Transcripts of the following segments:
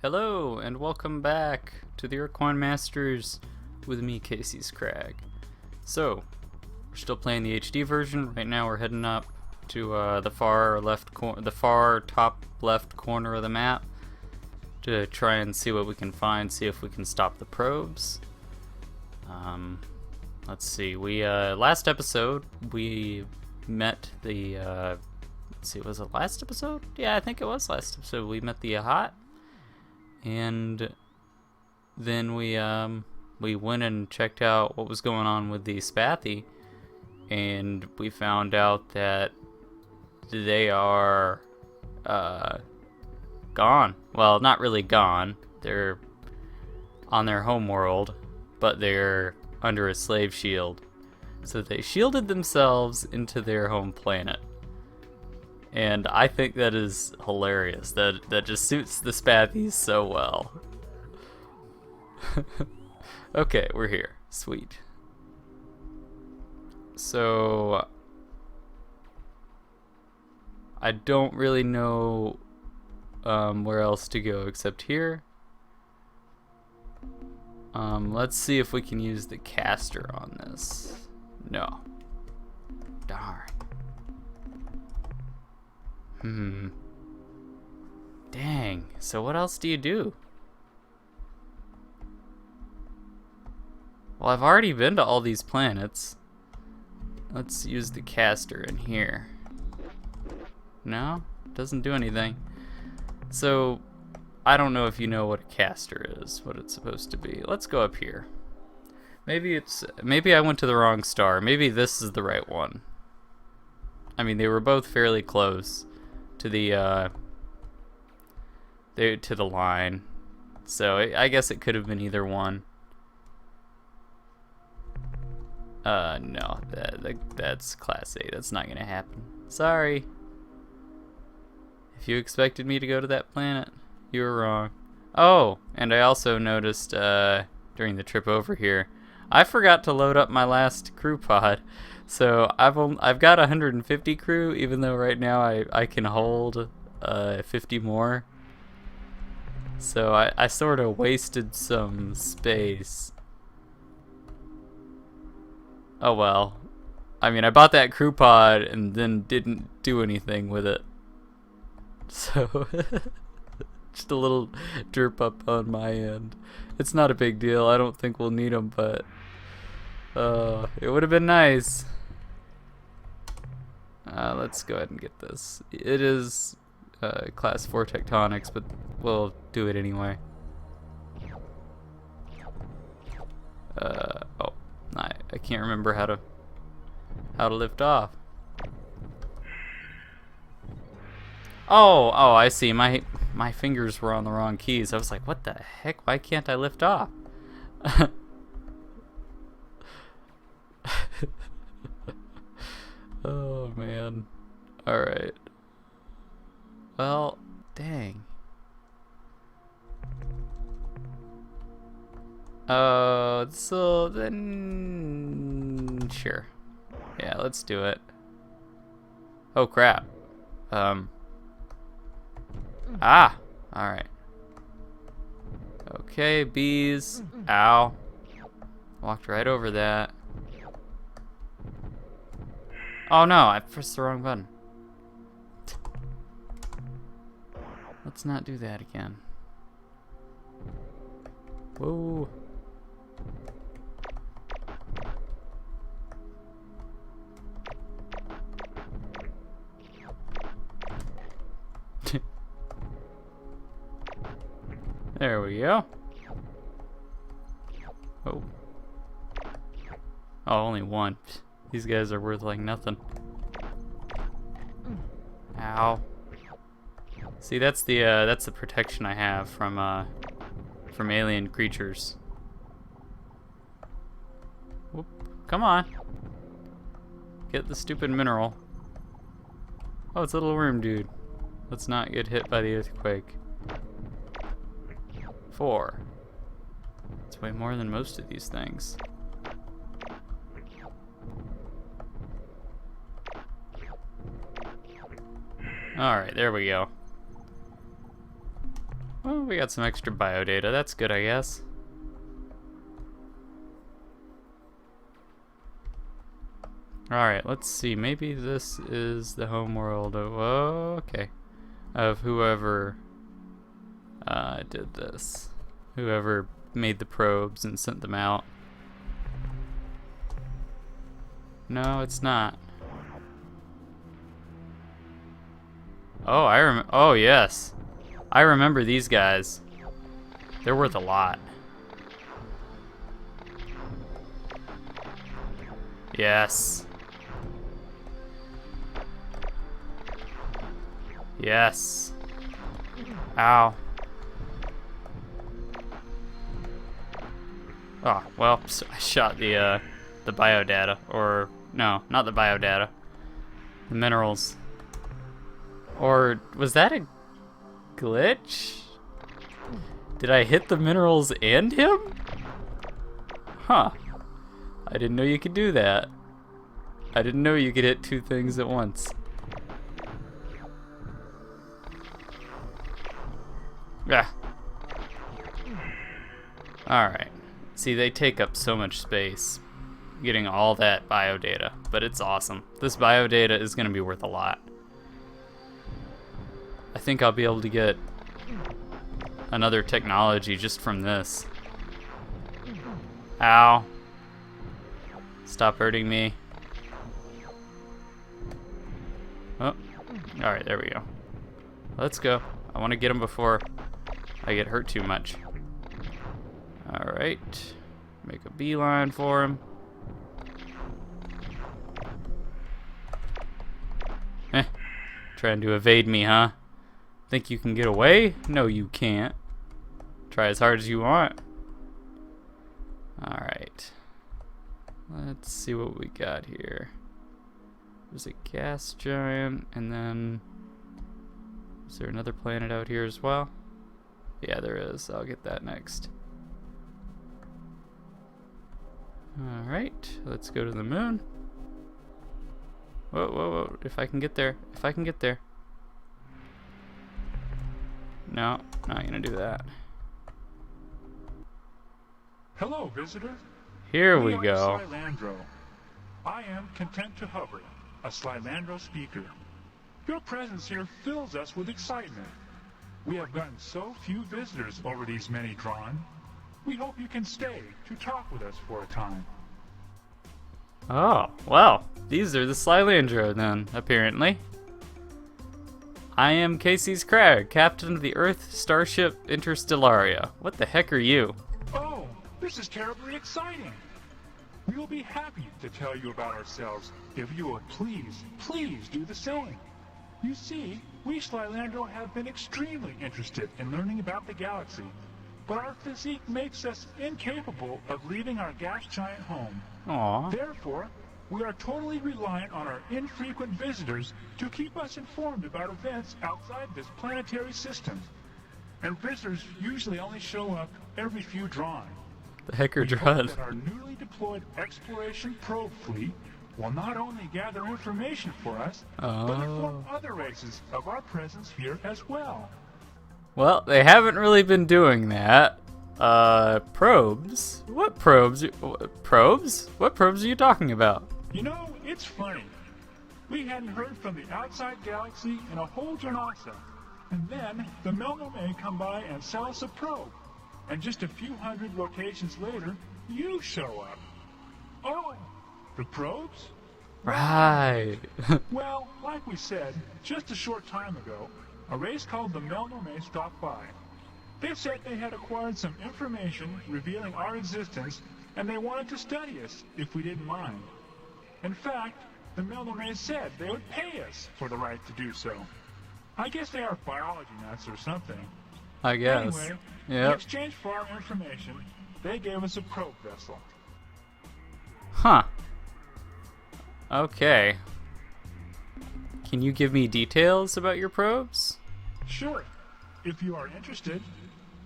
Hello, and welcome back to the Ur-Quan Masters with me, Casey's Crag. So, we're still playing the HD version. Right now we're heading up to the far top left corner of the map to try and see what we can find, see if we can stop the probes. Let's see, we last episode we met the let's see, was it last episode? Yeah, I think it was last episode. We met the Ahat. And then we went and checked out what was going on with the Spathi, and we found out that they are gone. Well, not really gone. They're on their home world, but they're under a slave shield. So they shielded themselves into their home planet. And I think that is hilarious. That just suits the Spathis so well. Okay, we're here. Sweet. So I don't really know where else to go except here. Let's see if we can use the caster on this. No. Darn. Dang. So what else do you do? Well, I've already been to all these planets. Let's use the caster in here. No? Doesn't do anything. So, I don't know if you know what a caster is, what it's supposed to be. Let's go up here. Maybe I went to the wrong star. Maybe this is the right one. I mean, they were both fairly close to the line, so I guess it could have been either one. No, that's Class A. That's not gonna happen. Sorry. If you expected me to go to that planet, you were wrong. Oh, and I also noticed during the trip over here, I forgot to load up my last crew pod. So I've got 150 crew, even though right now I can hold 50 more. So I sort of wasted some space. Oh well. I mean, I bought that crew pod and then didn't do anything with it. So just a little derp up on my end. It's not a big deal. I don't think we'll need them, but it would have been nice. Let's go ahead and get this. It is class 4 tectonics, but we'll do it anyway. Oh, I can't remember how to lift off. Oh, I see. My fingers were on the wrong keys. I was like, what the heck? Why can't I lift off? Oh man. Alright. Well, dang. So then sure. Yeah, let's do it. Oh crap. Alright. Okay, bees. Ow. Walked right over that. Oh no, I pressed the wrong button. Let's not do that again. Whoa. There we go. Oh. Oh, only one. These guys are worth like nothing. Ow. See, that's the protection I have from alien creatures. Whoop. Come on. Get the stupid mineral. Oh, it's a little worm dude. Let's not get hit by the earthquake. 4. It's way more than most of these things. Alright, there we go. Well, we got some extra biodata. That's good, I guess. Alright, let's see. Maybe this is the home world of... Oh, okay. Of whoever did this. Whoever made the probes and sent them out. No, it's not. Oh, oh, yes. I remember these guys. They're worth a lot. Yes. Yes. Ow. Oh, well, I shot the biodata, or no, not the biodata. The minerals. Or was that a glitch? Did I hit the minerals and him? Huh. I didn't know you could do that. I didn't know you could hit two things at once. Yeah. Alright. See, they take up so much space getting all that biodata, but it's awesome. This biodata is going to be worth a lot. I think I'll be able to get another technology just from this. Ow. Stop hurting me. Oh. Alright, there we go. Let's go. I want to get him before I get hurt too much. Alright. Make a beeline for him. Trying to evade me, huh? Think you can get away? No, you can't. Try as hard as you want. Alright. Let's see what we got here. There's a gas giant, and then... Is there another planet out here as well? Yeah, there is. I'll get that next. Alright, let's go to the moon. Whoa, whoa, whoa. If I can get there. If I can get there. No, not gonna do that. Hello, visitor. Here we go. Slylandro. I am content to hover, a Slylandro speaker. Your presence here fills us with excitement. We have gotten so few visitors over these many drawn. We hope you can stay to talk with us for a time. Oh, well, these are the Slylandro then, apparently. I am Casey's Crag, captain of the Earth Starship Interstellaria. What the heck are you? Oh, this is terribly exciting. We will be happy to tell you about ourselves if you would please do the same. You see, we Slylandro have been extremely interested in learning about the galaxy, but our physique makes us incapable of leaving our gas giant home. Aww. Therefore, we are totally reliant on our infrequent visitors to keep us informed about events outside this planetary system. And visitors usually only show up every few drawn. The heck are We hope drawn? that our newly deployed exploration probe fleet will not only gather information for us, but inform other races of our presence here as well. Well, they haven't really been doing that. Probes? What probes? Probes? What probes are you talking about? You know, it's funny. We hadn't heard from the outside galaxy in a whole Janasa. And then the Melno may come by and sell us a probe. And just a few hundred locations later, you show up. Oh, the probes? Right. Well, like we said, just a short time ago, a race called the Melno may stopped by. They said they had acquired some information revealing our existence, and they wanted to study us if we didn't mind. In fact, the Melno may said they would pay us for the right to do so. I guess they are biology nuts or something. I guess. Anyway, in Yep. exchange for our information, they gave us a probe vessel. Huh. Okay. Can you give me details about your probes? Sure, if you are interested.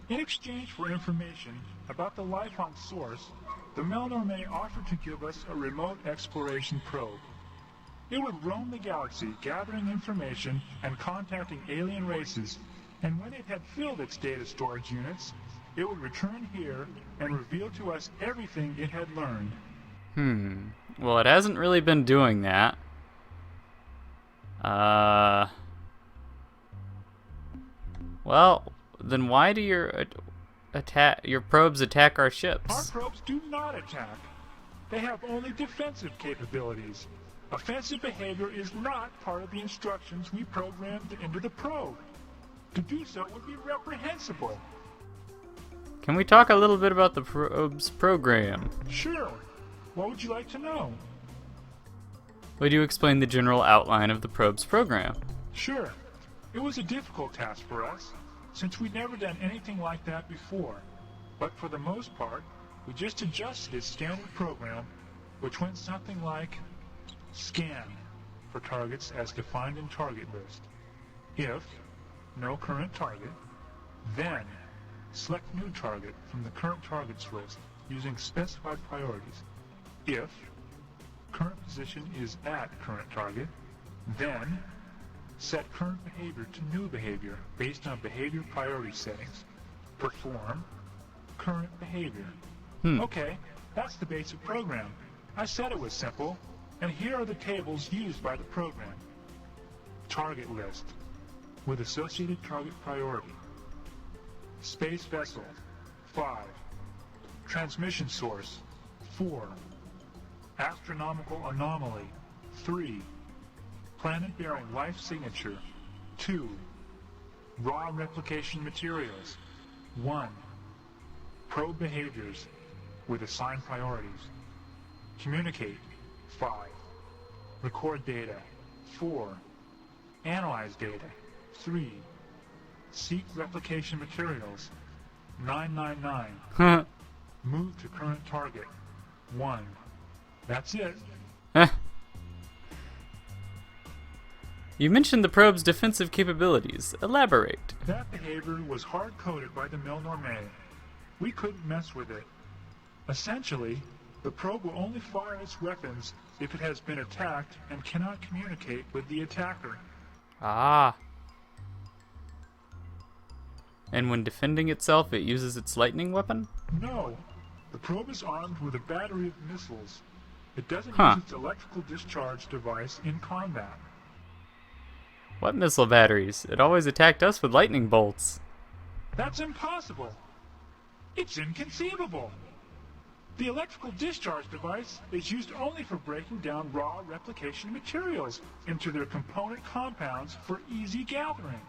In exchange for information about the life on Source, the Melno may offer to give us a remote exploration probe. It would roam the galaxy gathering information and contacting alien races, And when it had filled its data storage units, it would return here and reveal to us everything it had learned. Well, it hasn't really been doing that. Well, then why do your probes attack our ships? Our probes do not attack. They have only defensive capabilities. Offensive behavior is not part of the instructions we programmed into the probe. To do so would be reprehensible. Can we talk a little bit about the probe's program? Sure. What would you like to know? Would you explain the general outline of the probe's program? Sure. It was a difficult task for us, since we'd never done anything like that before. But for the most part, we just adjusted its standard program, which went something like scan for targets as defined in target list. If no current target, then select new target from the current targets list using specified priorities. If current position is at current target, then set current behavior to new behavior based on behavior priority settings. Perform current behavior. Okay, that's the basic program. I said it was simple, and here are the tables used by the program. Target list with associated target priority. Space vessel 5. Transmission source 4. Astronomical anomaly 3. Planet-bearing life signature 2. Raw replication materials 1. Probe behaviors with assigned priorities. Communicate 5. Record data 4. Analyze data 3. Seek replication materials 999. Move to current target 1. That's it. You mentioned the probe's defensive capabilities. Elaborate. That behavior was hard-coded by the Milnorme. We couldn't mess with it. Essentially, the probe will only fire its weapons if it has been attacked and cannot communicate with the attacker. Ah. And when defending itself, it uses its lightning weapon? No. The probe is armed with a battery of missiles. It doesn't use its electrical discharge device in combat. What missile batteries? It always attacked us with lightning bolts. That's impossible. It's inconceivable. The electrical discharge device is used only for breaking down raw replication materials into their component compounds for easy gathering.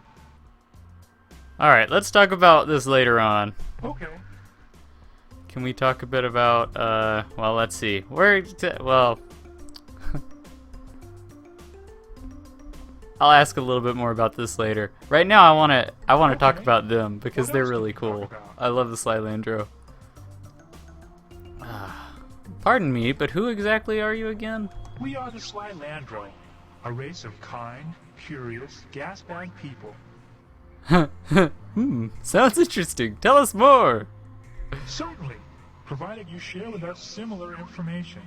Alright, let's talk about this later on. Okay. Can we talk a bit about, well, let's see. I'll ask a little bit more about this later. Right now, I want to talk about them because they're really cool. I love the Slylandro. Pardon me, but who exactly are you again? We are the Slylandro, a race of kind, curious, gas-bag people. Sounds interesting. Tell us more. Certainly, provided you share with us similar information.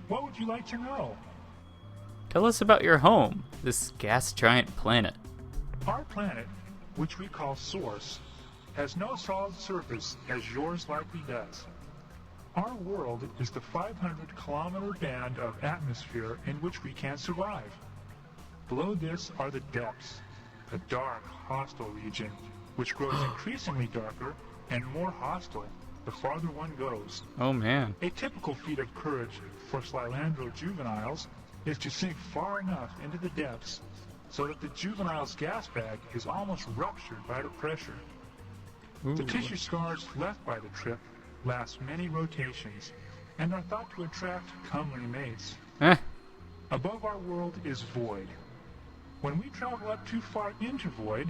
What would you like to know? Tell us about your home, this gas giant planet. Our planet, which we call Source, has no solid surface as yours likely does. Our world is the 500-kilometer band of atmosphere in which we can survive. Below this are the depths, a dark, hostile region, which grows increasingly darker and more hostile the farther one goes. Oh man. A typical feat of courage for Slylandro juveniles is to sink far enough into the depths so that the juvenile's gas bag is almost ruptured by the pressure. Ooh. The tissue scars left by the trip last many rotations and are thought to attract comely mates. Above our world is void. When we travel up too far into void,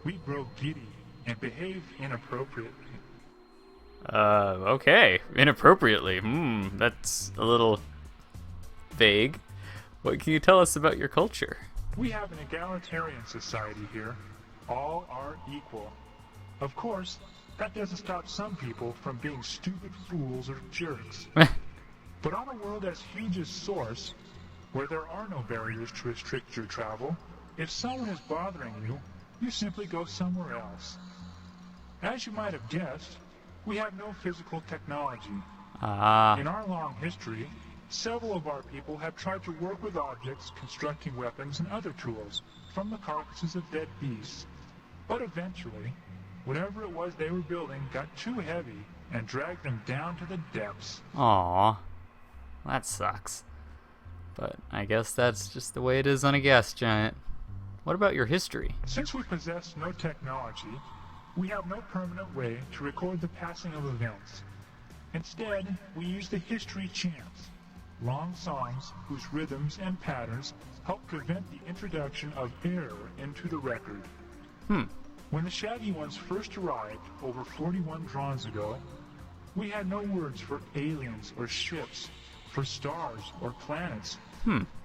we grow giddy and behave inappropriately. Okay. Inappropriately. That's a little vague. What can you tell us about your culture? We have an egalitarian society here. All are equal. Of course, that doesn't stop some people from being stupid fools or jerks. But on a world as huge as Source, where there are no barriers to restrict your travel, if someone is bothering you, you simply go somewhere else. As you might have guessed, we have no physical technology. Ah. In our long history, several of our people have tried to work with objects, constructing weapons and other tools from the carcasses of dead beasts. But eventually, whatever it was they were building got too heavy and dragged them down to the depths. Aw. That sucks. But I guess that's just the way it is on a gas giant. What about your history? Since we possess no technology, we have no permanent way to record the passing of events. Instead, we use the history chants, long songs whose rhythms and patterns help prevent the introduction of error into the record. When the Shaggy Ones first arrived over 41 drons ago, we had no words for aliens or ships, for stars or planets.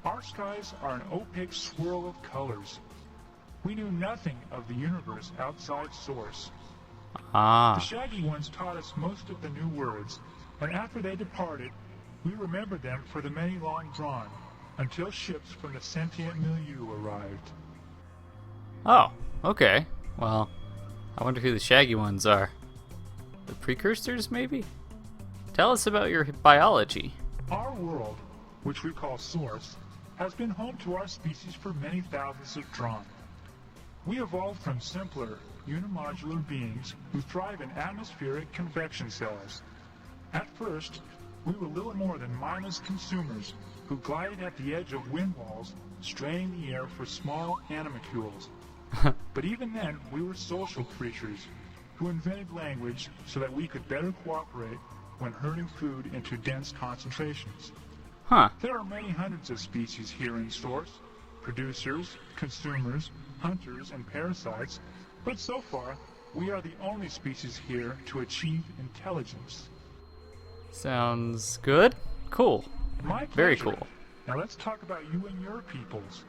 Our skies are an opaque swirl of colors. We knew nothing of the universe outside Source. The Shaggy Ones taught us most of the new words, and after they departed, we remembered them for the many long drawn, until ships from the sentient milieu arrived. Oh, okay. Well, I wonder who the Shaggy Ones are. The precursors, maybe? Tell us about your biology. Our world, which we call Source, has been home to our species for many thousands of drawn. We evolved from simpler, unimodular beings who thrive in atmospheric convection cells. At first, we were little more than mindless consumers who glided at the edge of wind walls, straining the air for small animalcules. But even then, we were social creatures who invented language so that we could better cooperate when herding food into dense concentrations. There are many hundreds of species here in Source, producers, consumers, hunters, and parasites, but so far, we are the only species here to achieve intelligence. Sounds good. Cool. My pleasure. Very cool. Now let's talk about you and your peoples.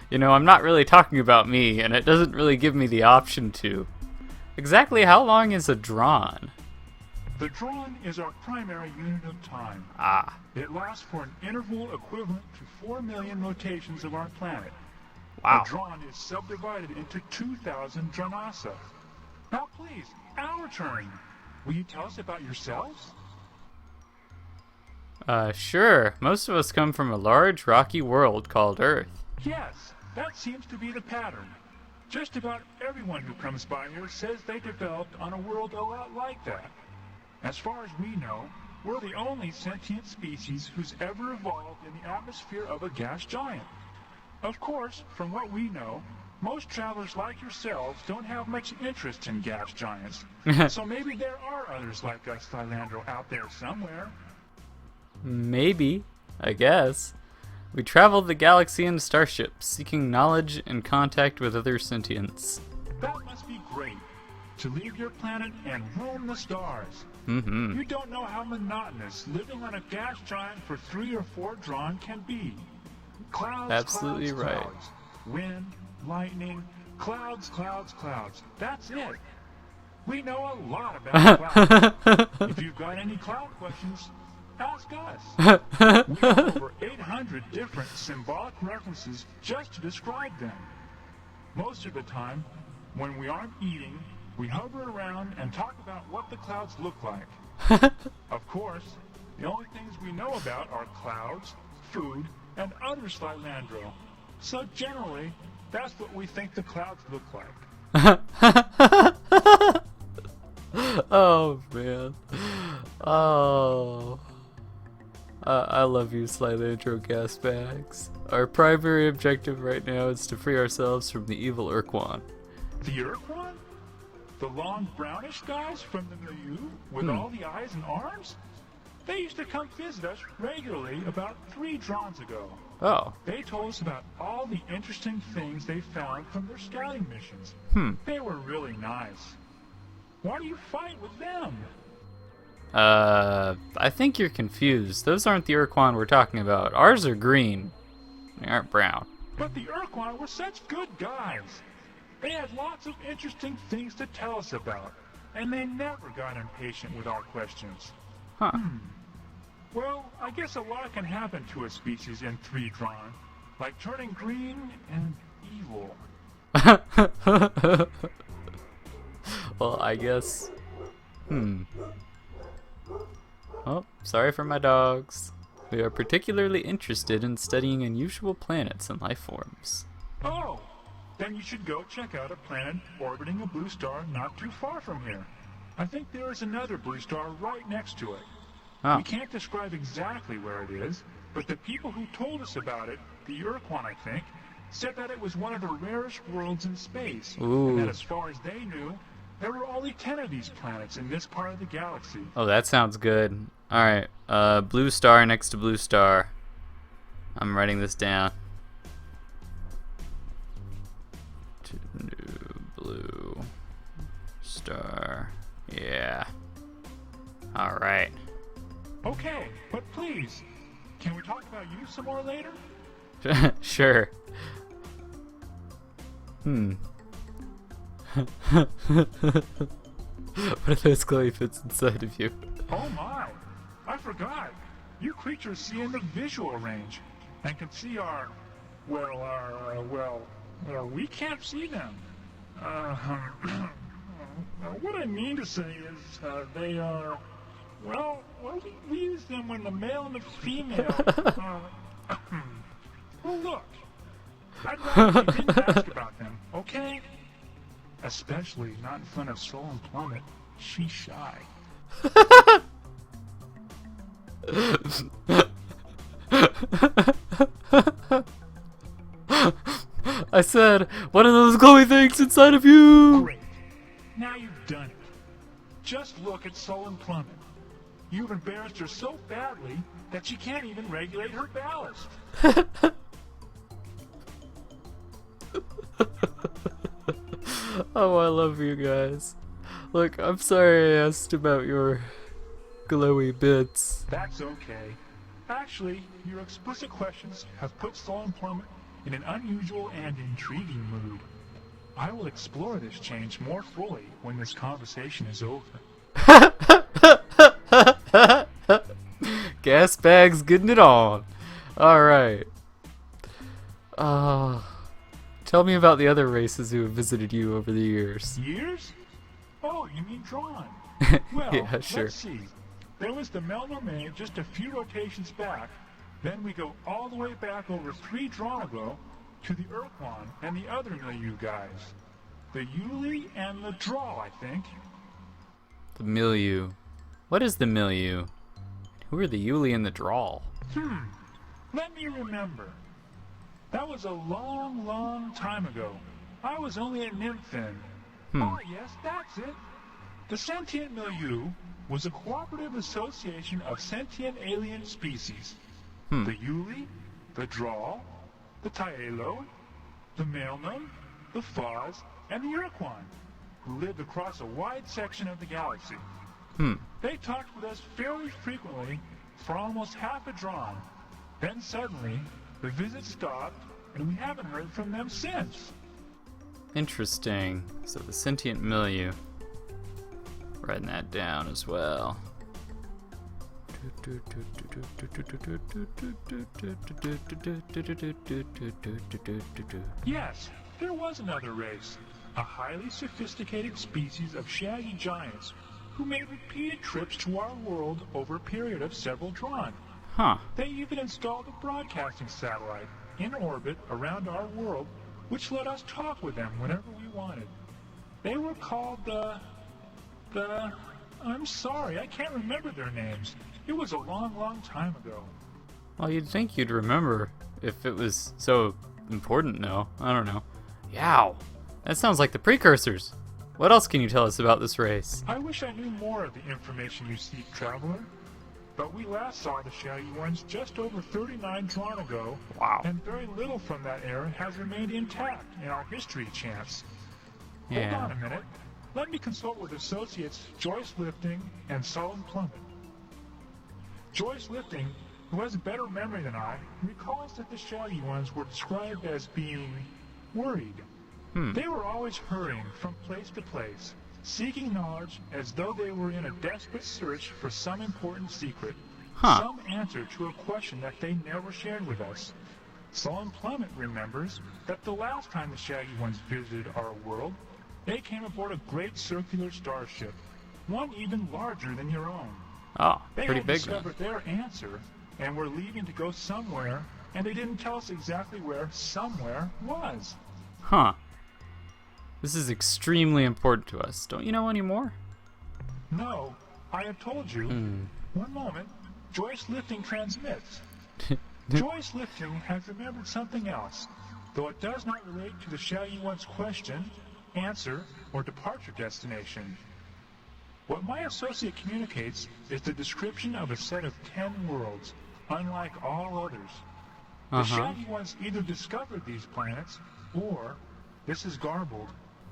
You know, I'm not really talking about me, and it doesn't really give me the option to. Exactly how long is a drawn? The drawn is our primary unit of time. It lasts for an interval equivalent to 4 million rotations of our planet. Wow. A drawn is subdivided into 2,000 dranasa. Now please, our turn. Will you tell us about yourselves? Sure. Most of us come from a large rocky world called Earth. Yes, that seems to be the pattern. Just about everyone who comes by here says they developed on a world a lot like that. As far as we know, we're the only sentient species who's ever evolved in the atmosphere of a gas giant. Of course, from what we know, most travelers like yourselves don't have much interest in gas giants. So maybe there are others like us, Slylandro, out there somewhere. Maybe, I guess. We traveled the galaxy in starships, seeking knowledge and contact with other sentients. That must be great, to leave your planet and roam the stars. Mm-hmm. You don't know how monotonous living on a gas giant for 3 or 4 drawn can be. Clouds, Absolutely clouds, right. clouds. Wind, lightning, clouds, clouds, clouds. That's it. We know a lot about clouds. If you've got any cloud questions, ask us. We have over 800 different symbolic references just to describe them. Most of the time, when we aren't eating, we hover around and talk about what the clouds look like. Of course, the only things we know about are clouds, food, and other Slylandro. So generally, that's what we think the clouds look like. Oh, man. Oh. I love you, Slylandro gas bags. Our primary objective right now is to free ourselves from the evil Ur-Quan. The Ur-Quan? The long brownish guys from the milieu with all the eyes and arms? They used to come visit us regularly about 3 drons ago. Oh. They told us about all the interesting things they found from their scouting missions. They were really nice. Why do you fight with them? I think you're confused. Those aren't the Ur-Quan we're talking about. Ours are green. They aren't brown. But the Ur-Quan were such good guys. They had lots of interesting things to tell us about, and they never got impatient with our questions. Huh. Well, I guess a lot can happen to a species in 3 drawn. like turning green and evil. Well, I guess. Oh, sorry for my dogs. We are particularly interested in studying unusual planets and life forms. Oh, then you should go check out a planet orbiting a blue star not too far from here. I think there is another blue star right next to it. Oh. We can't describe exactly where it is, but the people who told us about it, the Ur-Quan I think, said that it was one of the rarest worlds in space. Ooh. And that as far as they knew, there were only 10 of these planets in this part of the galaxy. Oh, that sounds good. Alright, blue star next to blue star. I'm writing this down. New blue star. Yeah. Alright. Okay, but please, can we talk about you some more later? Sure. What if those glowy fits inside of you? Oh my! I forgot. You creatures see in the visual range and can see our, well, we can't see them. What I mean to say is, they are, well, we use them when the male and the female, well, look. I'd rather you didn't ask about them, okay? Especially not in front of Soul and Plummet. She's shy. I said, one of those glowy things inside of you! Great. Now you've done it. Just look at Soul and Plummet. You've embarrassed her so badly that she can't even regulate her ballast. Oh, I love you guys. Look, I'm sorry I asked about your glowy bits. That's okay. Actually, your explicit questions have put Soul and Plummet in an unusual and intriguing mood. I will explore this change more fully when this conversation is over. Gas bags getting it on. Alright. Tell me about the other races who have visited you over the years. Years? Oh, you mean drawn. Well, Yeah, sure. let's see. There was the Melnorme just a few rotations back. Then we go all the way back over 3 drawn ago to the Ur-Quan and the other milieu guys. The Yuli and the Draw, I think. The milieu. What is the milieu? Who are the Yuli and the Drawl? Let me remember. That was a long, long time ago. I was only a nymph then. Oh yes, that's it. The sentient milieu was a cooperative association of sentient alien species. The Yuli, the Drawl, the Taelo, the Melnum, the Foz, and the Ur-Quan, who lived across a wide section of the galaxy. They talked with us fairly frequently for almost half a drawn. Then suddenly, the visit stopped, and we haven't heard from them since. Interesting. So the sentient milieu. Writing that down as well. Yes, there was another race, a highly sophisticated species of shaggy giants who made repeated trips to our world over a period of several drawn. Huh. They even installed a broadcasting satellite in orbit around our world, which let us talk with them whenever we wanted. They were called I'm sorry, I can't remember their names. It was a long, long time ago. Well, you'd think you'd remember if it was so important, no? I don't know. Yow! That sounds like the precursors. What else can you tell us about this race? I wish I knew more of the information you seek, Traveler. But we last saw the shaggy ones just over 39 drawn ago. Wow. And very little from that era has remained intact in our history chants. Yeah. Hold on a minute. Let me consult with associates Joyce Lifting and Solid Plummet. Joyce Lifting, who has a better memory than I, recalls that the shaggy ones were described as being worried. They were always hurrying from place to place, seeking knowledge as though they were in a desperate search for some important secret, some answer to a question that they never shared with us. Solon Plummet remembers that the last time the Shaggy Ones visited our world, they came aboard a great circular starship, one even larger than your own. Oh, They pretty had big then. discovered their answer, and were leaving to go somewhere, and they didn't tell us exactly where somewhere was. Huh. This is extremely important to us. Don't you know any more? No, I have told you. One moment. Joyce Lifting transmits. Joyce Lifting has remembered something else, though it does not relate to the Shaggy One's question, answer, or departure destination. What my associate communicates is the description of a set of 10 worlds, unlike all others. The Shaggy Ones either discovered these planets, or, this is garbled,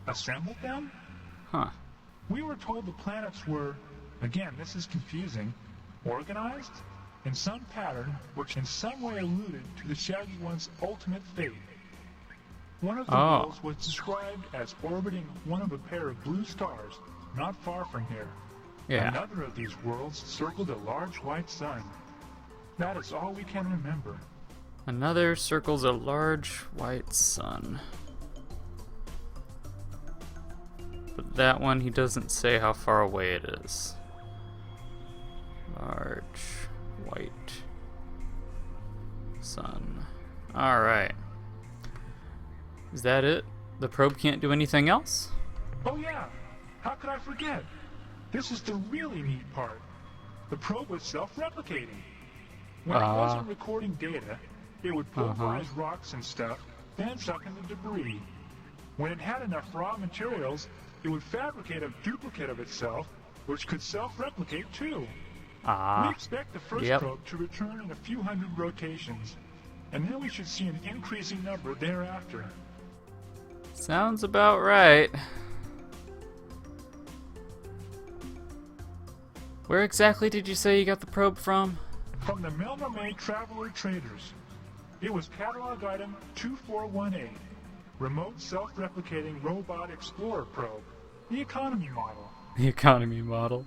assembled them? Huh. We were told the planets were, again, this is confusing, organized in some pattern which in some way alluded to the Shaggy One's ultimate fate. One of the worlds was described as orbiting one of a pair of blue stars not far from here. Yeah. Another of these worlds circled a large white sun. That is all we can remember. Another circles a large white sun. But that one, he doesn't say how far away it is. Large white sun. Alright. Is that it? The probe can't do anything else? Oh yeah, how could I forget? This is the really neat part. The probe was self-replicating. When it wasn't recording data, it would pulverize rocks and stuff, then suck in the debris. When it had enough raw materials, it would fabricate a duplicate of itself, which could self-replicate too. We expect the first probe to return in a few hundred rotations, and then we should see an increasing number thereafter. Sounds about right. Where exactly did you say you got the probe from? From the Milner Traveler Traders. It was catalog item 2418, remote self-replicating robot explorer probe, the economy model. The economy model?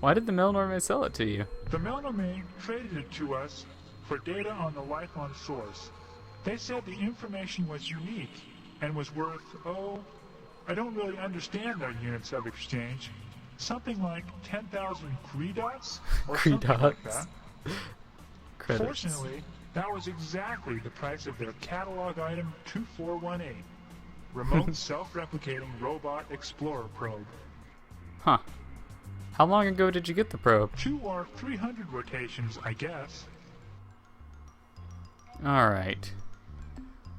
Why did the Milnorme sell it to you? The Milner traded it to us for data on the life on source. They said the information was unique and was worth, I don't really understand their units of exchange. Something like 10,000 Credots? Or something like that. Credits. Fortunately, that was exactly the price of their catalog item 2418, remote self-replicating robot explorer probe. Huh. How long ago did you get the probe? 200 or 300 rotations, I guess. Alright.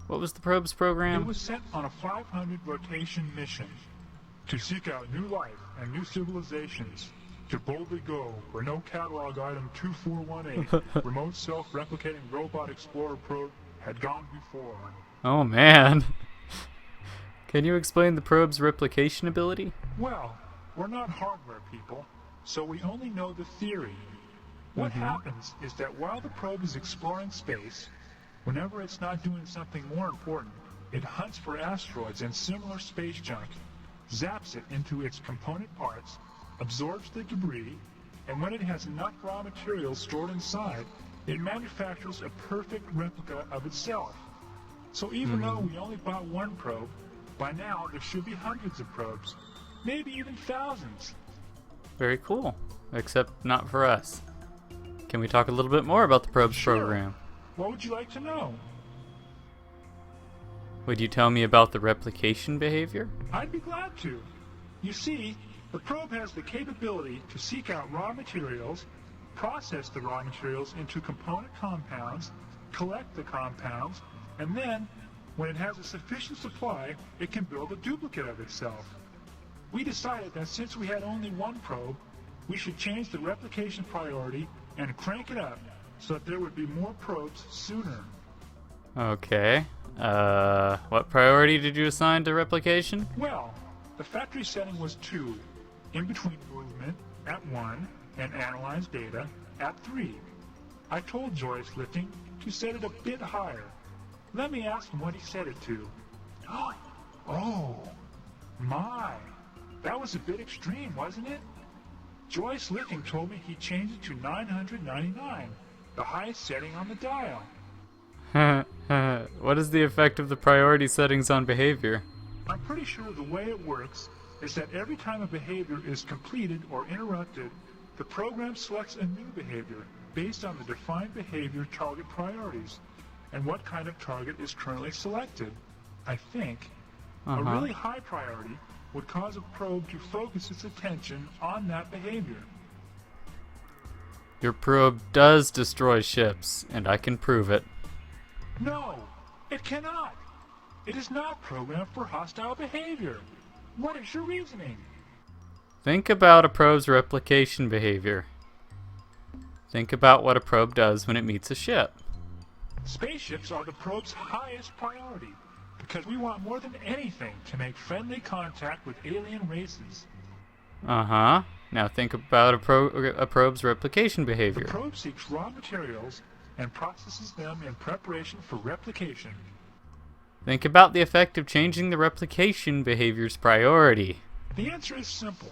What was the probe's program? It was sent on a 500 rotation mission to seek out new life and new civilizations, to boldly go where no catalog item 2418, remote self-replicating robot explorer probe, had gone before. Oh man. Can you explain the probe's replication ability? Well, we're not hardware people, so we only know the theory. What happens is that while the probe is exploring space, whenever it's not doing something more important, it hunts for asteroids and similar space junk, zaps it into its component parts, absorbs the debris, and when it has enough raw materials stored inside, it manufactures a perfect replica of itself. So even though we only bought one probe, by now there should be hundreds of probes, maybe even thousands. Very cool. Except not for us. Can we talk a little bit more about the probe's program? What would you like to know? Would you tell me about the replication behavior? I'd be glad to. You see, the probe has the capability to seek out raw materials, process the raw materials into component compounds, collect the compounds, and then, when it has a sufficient supply, it can build a duplicate of itself. We decided that since we had only one probe, we should change the replication priority and crank it up so that there would be more probes sooner. Okay. What priority did you assign to replication? Well, the factory setting was 2, in between movement at 1, and analyze data at 3. I told Joyce Lifting to set it a bit higher. Let me ask him what he set it to. Oh, my. That was a bit extreme, wasn't it? Joyce Lifting told me he changed it to 999, the highest setting on the dial. What is the effect of the priority settings on behavior? I'm pretty sure the way it works is that every time a behavior is completed or interrupted, the program selects a new behavior based on the defined behavior target priorities and what kind of target is currently selected. I think a really high priority would cause a probe to focus its attention on that behavior. Your probe does destroy ships, and I can prove it. No, it cannot. It is not programmed for hostile behavior. What is your reasoning? Think about a probe's replication behavior. Think about what a probe does when it meets a ship. Spaceships are the probe's highest priority because we want more than anything to make friendly contact with alien races. Uh-huh. Now think about a probe's replication behavior. The probe seeks raw materials and processes them in preparation for replication. Think about the effect of changing the replication behavior's priority. The answer is simple.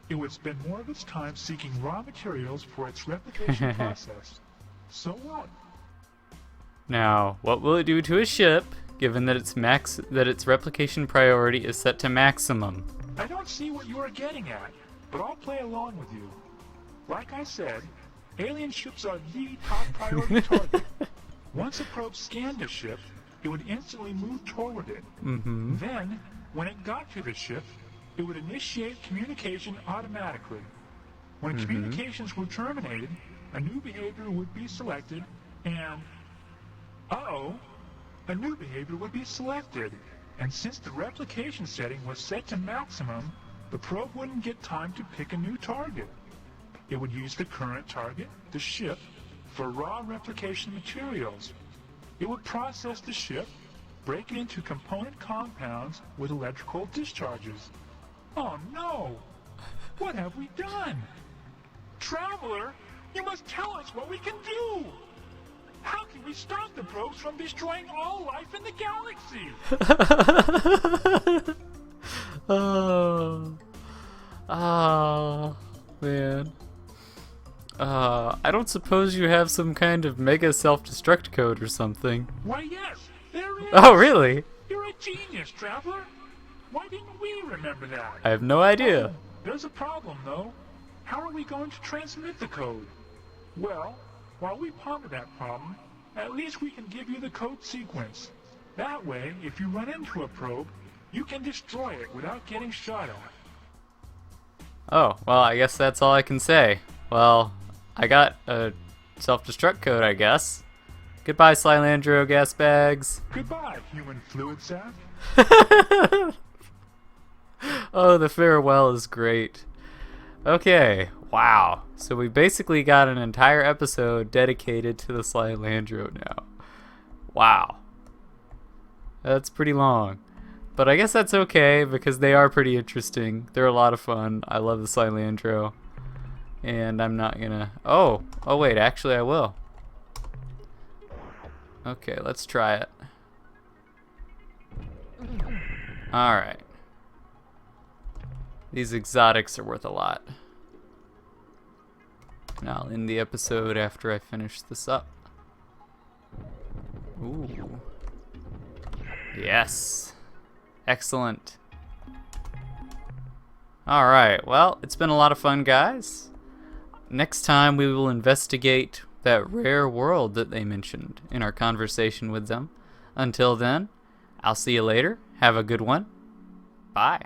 It would spend more of its time seeking raw materials for its replication process. So what? Now, what will it do to a ship, given that its replication priority is set to maximum? I don't see what you are getting at, but I'll play along with you. Like I said, alien ships are the top priority target. Once a probe scanned a ship, it would instantly move toward it. Then, when it got to the ship, it would initiate communication automatically. When communications were terminated, a new behavior would be selected, and a new behavior would be selected. And since the replication setting was set to maximum, the probe wouldn't get time to pick a new target. It would use the current target, the ship, for raw replication materials. It would process the ship, break it into component compounds with electrical discharges. Oh no! What have we done? Traveler, you must tell us what we can do! How can we stop the probes from destroying all life in the galaxy? Man. I don't suppose you have some kind of mega self-destruct code or something. Why yes, there is! Oh, really? You're a genius, Traveler! Why didn't we remember that? I have no idea. Oh, there's a problem, though. How are we going to transmit the code? Well, while we ponder that problem, at least we can give you the code sequence. That way, if you run into a probe, you can destroy it without getting shot at. Oh, well, I guess that's all I can say. Well, I got a self-destruct code, I guess. Goodbye, Slylandro gas bags. Goodbye, human fluid sack. Oh, the farewell is great. Okay, wow. So we basically got an entire episode dedicated to the Slylandro now. Wow. That's pretty long. But I guess that's okay because they are pretty interesting. They're a lot of fun. I love the Slylandro. And I'm not gonna... Oh wait, actually I will. Okay, let's try it. Alright. These exotics are worth a lot. And I'll end the episode after I finish this up. Ooh. Yes. Excellent. Alright, well, it's been a lot of fun, guys. Next time we will investigate that rare world that they mentioned in our conversation with them. Until then, I'll see you later. Have a good one. Bye.